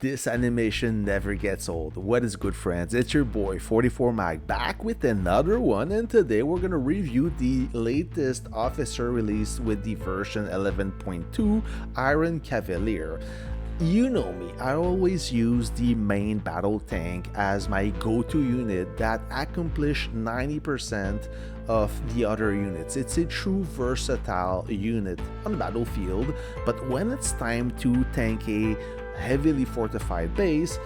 This animation never gets old. What is good, friends? It's your boy 44Mag back with another one, and today we're gonna review the latest officer release with the version 11.2 Iron Cavalier. You know me, I always use the main battle tank as my go-to unit that accomplish 90% of the other units. It's a true versatile unit on the battlefield, but when it's time to tank a heavily fortified base,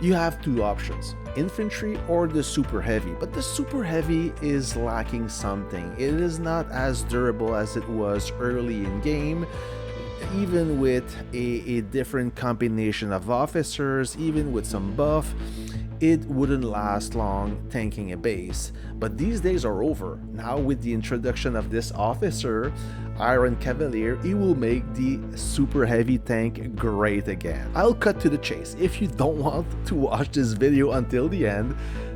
you have two options: infantry or the super heavy. But the super heavy is lacking something. It is not as durable as it was early in game. Even with a different combination of officers, even with some buff, it wouldn't last long tanking a base. But these days are over. Now with the introduction of this officer, Iron Cavalier, it will make the super heavy tank great again. I'll cut to the chase. If you don't want to watch this video until the end,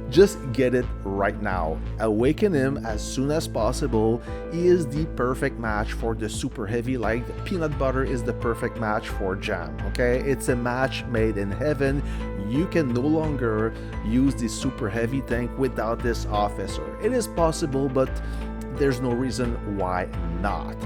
just get it right now. Awaken him as soon as possible. He is the perfect match for the super heavy, like peanut butter is the perfect match for jam, okay? It's a match made in heaven. You can no longer use the super heavy tank without this officer. It is possible, but there's no reason why not.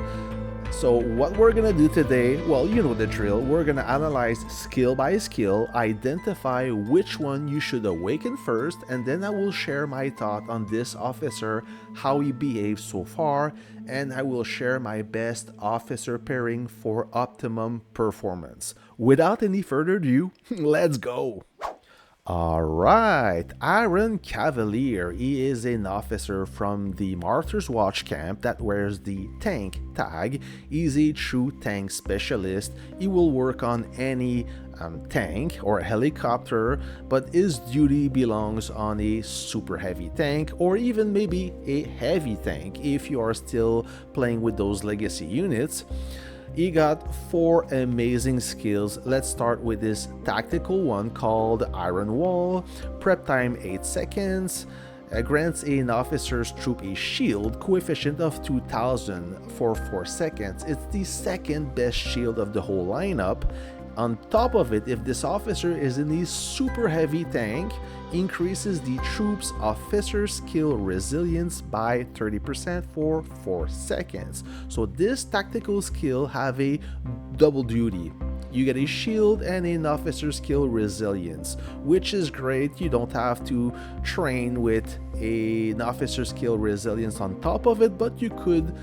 So what we're gonna do today, well, you know the drill. We're gonna analyze skill by skill, identify which one you should awaken first, and then I will share my thought on this officer, how he behaves so far, and I will share my best officer pairing for optimum performance. Without any further ado, let's go! Alright, Iron Cavalier. He is an officer from the Martyr's Watch camp that wears the tank tag. He's a true tank specialist. He will work on any tank or helicopter, but his duty belongs on a super heavy tank or even maybe a heavy tank if you are still playing with those legacy units. He got 4 amazing skills. Let's start with this tactical one called Iron Wall. Prep time 8 seconds. Grants an officer's troop a shield coefficient of 2000 for 4 seconds. It's the second best shield of the whole lineup. On top of it, if this officer is in a super heavy tank, increases the troop's officer skill resilience by 30% for 4 seconds. So this tactical skill have a double duty. You get a shield and an officer skill resilience, which is great. You don't have to train with an officer skill resilience on top of it, but you could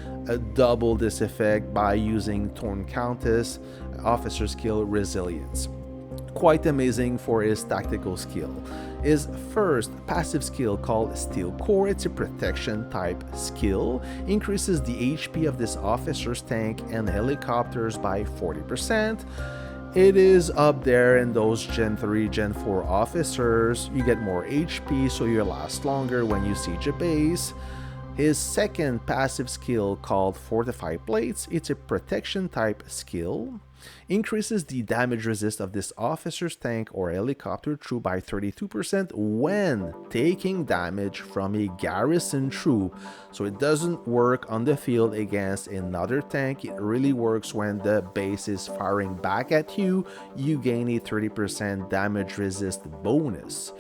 double this effect by using Torn Countess officer skill resilience. Quite amazing for his tactical skill. His first passive skill called Steel Core, it's a protection type skill, increases the HP of this officer's tank and helicopters by 40%. It is up there in those Gen 3, Gen 4 officers. You get more HP, so you last longer when you siege a base. His second passive skill called Fortified Plates, it's a protection type skill, increases the damage resist of this officer's tank or helicopter troop by 32% when taking damage from a garrison troop. So it doesn't work on the field against another tank. It really works when the base is firing back at you. You gain a 30% damage resist bonus.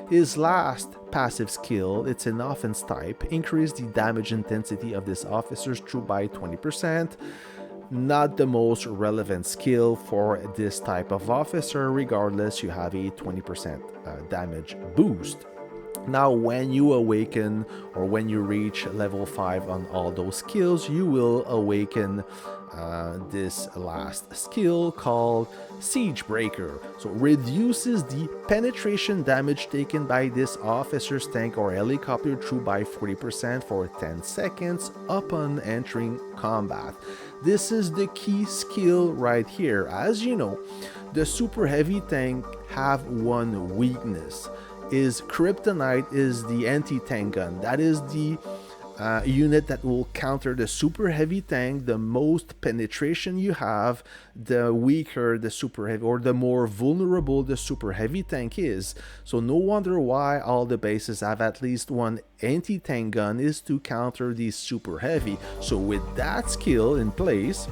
His last passive skill, it's an offense type, increase the damage intensity of this officer's troop by 20%. Not the most relevant skill for this type of officer. Regardless, you have a 20% damage boost. Now when you awaken or when you reach level 5 on all those skills, you will awaken this last skill called Siege Breaker. So reduces the penetration damage taken by this officer's tank or helicopter troop by 40% for 10 seconds upon entering combat. This is the key skill right here. As you know, the super heavy tank have one weakness. Is kryptonite is the anti-tank gun. That is the unit that will counter the super heavy tank. The most penetration you have, the weaker the super heavy, or the more vulnerable the super heavy tank is. So no wonder why all the bases have at least one anti-tank gun, is to counter the super heavy. So with that skill in place,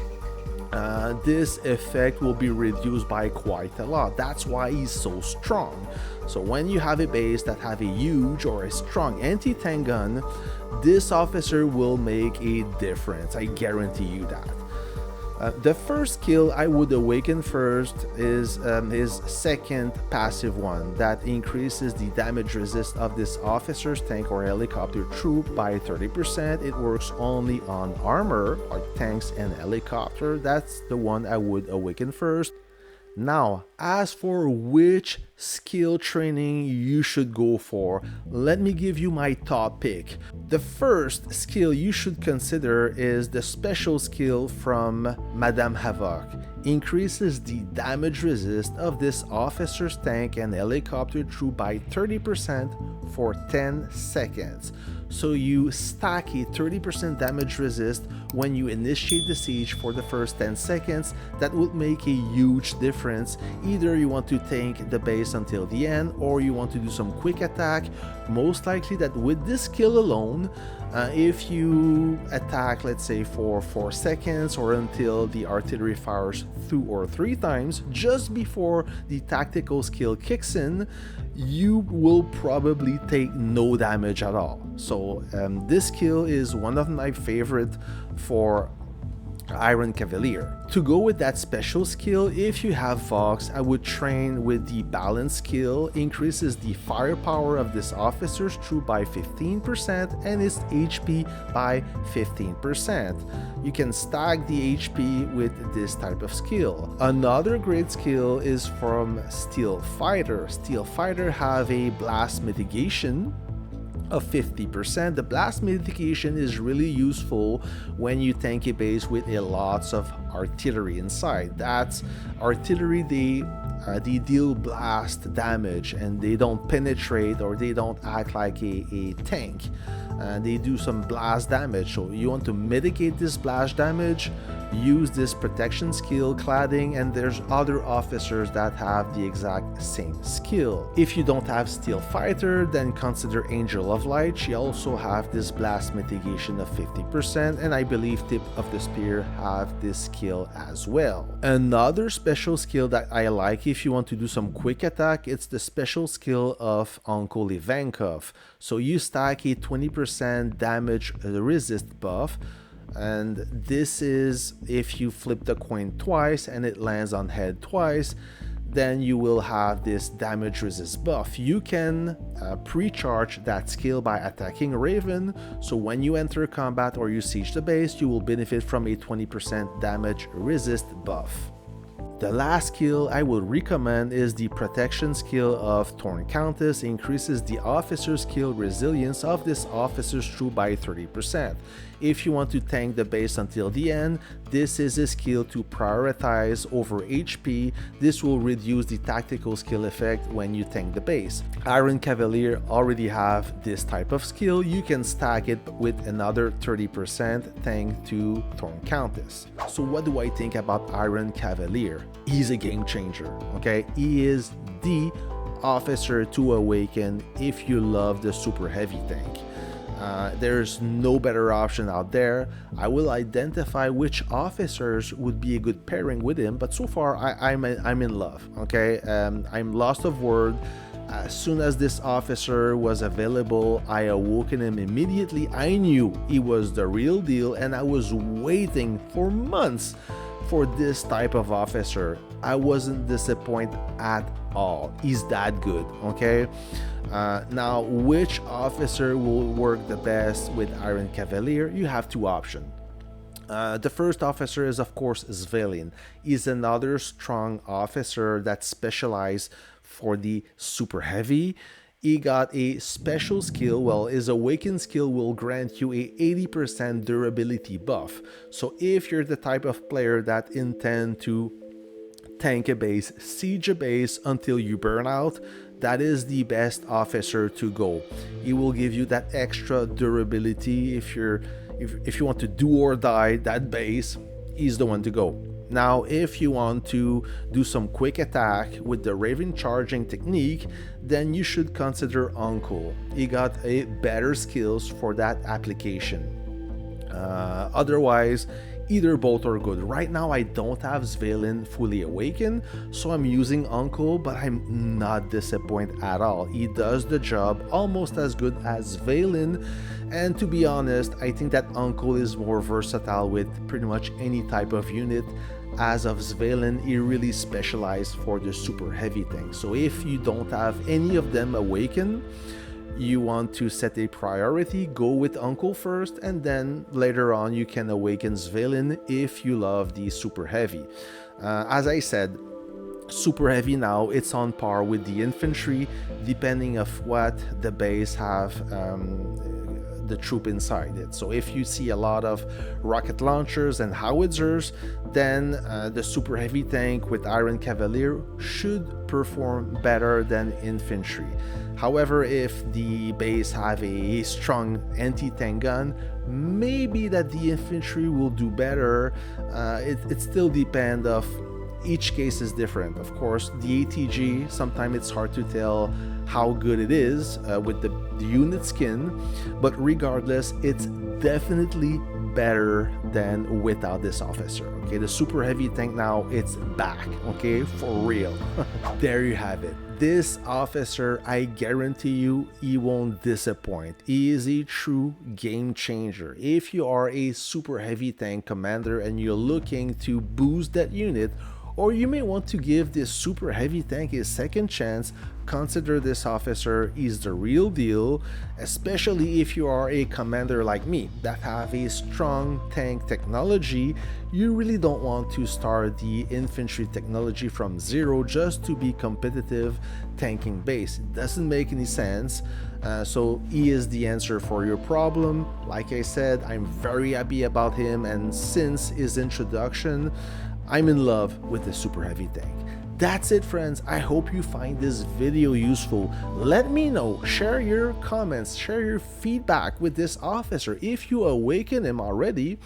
this effect will be reduced by quite a lot. That's why he's so strong. So when you have a base that have a huge or a strong anti-tank gun, this officer will make a difference. I guarantee you that. The first skill I would awaken first is his second passive one that increases the damage resist of this officer's tank or helicopter troop by 30%. It works only on armor like tanks and helicopter. That's the one I would awaken first. Now, as for which skill training you should go for, let me give you my top pick. The first skill you should consider is the special skill from Madame Havoc. Increases the damage resist of this officer's tank and helicopter troop by 30% for 10 seconds. So you stack a 30% damage resist when you initiate the siege for the first 10 seconds. That would make a huge difference. Either you want to tank the base until the end, or you want to do some quick attack. Most likely that with this skill alone, if you attack, let's say for 4 seconds or until the artillery fires 2 or 3 times just before the tactical skill kicks in, you will probably take no damage at all. So this skill is one of my favorite for Iron Cavalier. To go with that special skill, if you have Vox, I would train with the balance skill. Increases the firepower of this officer's troop by 15% and its HP by 15%. You can stack the HP with this type of skill. Another great skill is from Steel Fighter. Steel Fighter have a blast mitigation of 50%. The blast mitigation is really useful when you tank a base with a lots of artillery inside. That's artillery, they deal blast damage and they don't penetrate or they don't act like a tank. They do some blast damage, so you want to mitigate this blast damage, use this protection skill cladding, and there's other officers that have the exact same skill. If you don't have Steel Fighter, then consider Angel of Light. She also have this blast mitigation of 50%, and I believe Tip of the Spear have this skill as well. Another special skill that I like if you want to do some quick attack, it's the special skill of Uncle Ivankov. So you stack a 20% damage resist buff, and this is if you flip the coin twice and it lands on head twice, then you will have this damage resist buff. You can pre-charge that skill by attacking Raven, so when you enter combat or you siege the base, you will benefit from a 20% damage resist buff. The last skill I would recommend is the protection skill of Torn Countess. Increases the officer's skill resilience of this officer's troop by 30%. If you want to tank the base until the end, this is a skill to prioritize over HP. This will reduce the tactical skill effect when you tank the base. Iron Cavalier already have this type of skill. You can stack it with another 30% tank to Torn Countess. So what do I think about Iron Cavalier? He's a game changer, okay? He is the officer to awaken if you love the super heavy tank. There's no better option out there. I will identify which officers would be a good pairing with him, but so far I'm in love, okay? I'm lost of word. As soon as this officer was available, I awoken him immediately. I knew he was the real deal, and I was waiting for months for this type of officer. I wasn't disappointed at all. He's that good, okay? Now, which officer will work the best with Iron Cavalier? You have two options. The first officer is, of course, Svelin. He's another strong officer that specializes for the super heavy. He got a special skill. Well, his awakened skill will grant you a 80% durability buff. So if you're the type of player that intend to tank a base, siege a base until you burn out, that is the best officer to go. He will give you that extra durability. If you want to do or die that base, he's the one to go. Now, if you want to do some quick attack with the Raven charging technique, then you should consider Uncle. He got a better skills for that application. Otherwise, Either both are good. Right now I don't have Svalin fully awakened, so I'm using Uncle, but I'm not disappointed at all. He does the job almost as good as Svalin, and to be honest, I think that Uncle is more versatile with pretty much any type of unit. As of Svalin, he really specialized for the super heavy tank. So if you don't have any of them awakened, you want to set a priority, go with Uncle first, and then later on you can awaken Svalin if you love the super heavy. As I said, super heavy now, it's on par with the infantry, depending of what the base have the troop inside it. So if you see a lot of rocket launchers and howitzers, then the super heavy tank with Iron Cavalier should perform better than infantry. However, if the base have a strong anti-tank gun, maybe that the infantry will do better. It still depends of each case is different. Of course, the ATG, sometimes it's hard to tell how good it is with the unit skin, but regardless, it's definitely better than without this officer. Okay, the super heavy tank now, it's back. Okay, for real. There you have it. This officer, I guarantee you, he won't disappoint. He is a true game changer. If you are a super heavy tank commander and you're looking to boost that unit, or you may want to give this super heavy tank a second chance, consider this officer. He's the real deal, especially if you are a commander like me that have a strong tank technology. You really don't want to start the infantry technology from zero just to be competitive tanking base. It doesn't make any sense. So he is the answer for your problem. Like I said, I'm very happy about him, and since his introduction, I'm in love with the super heavy tank. That's it, friends. I hope you find this video useful. Let me know, share your comments, share your feedback with this officer. If you awaken him already,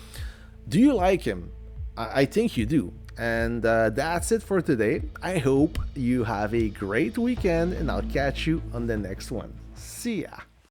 do you like him? I think you do. And that's it for today. I hope you have a great weekend, and I'll catch you on the next one. See ya.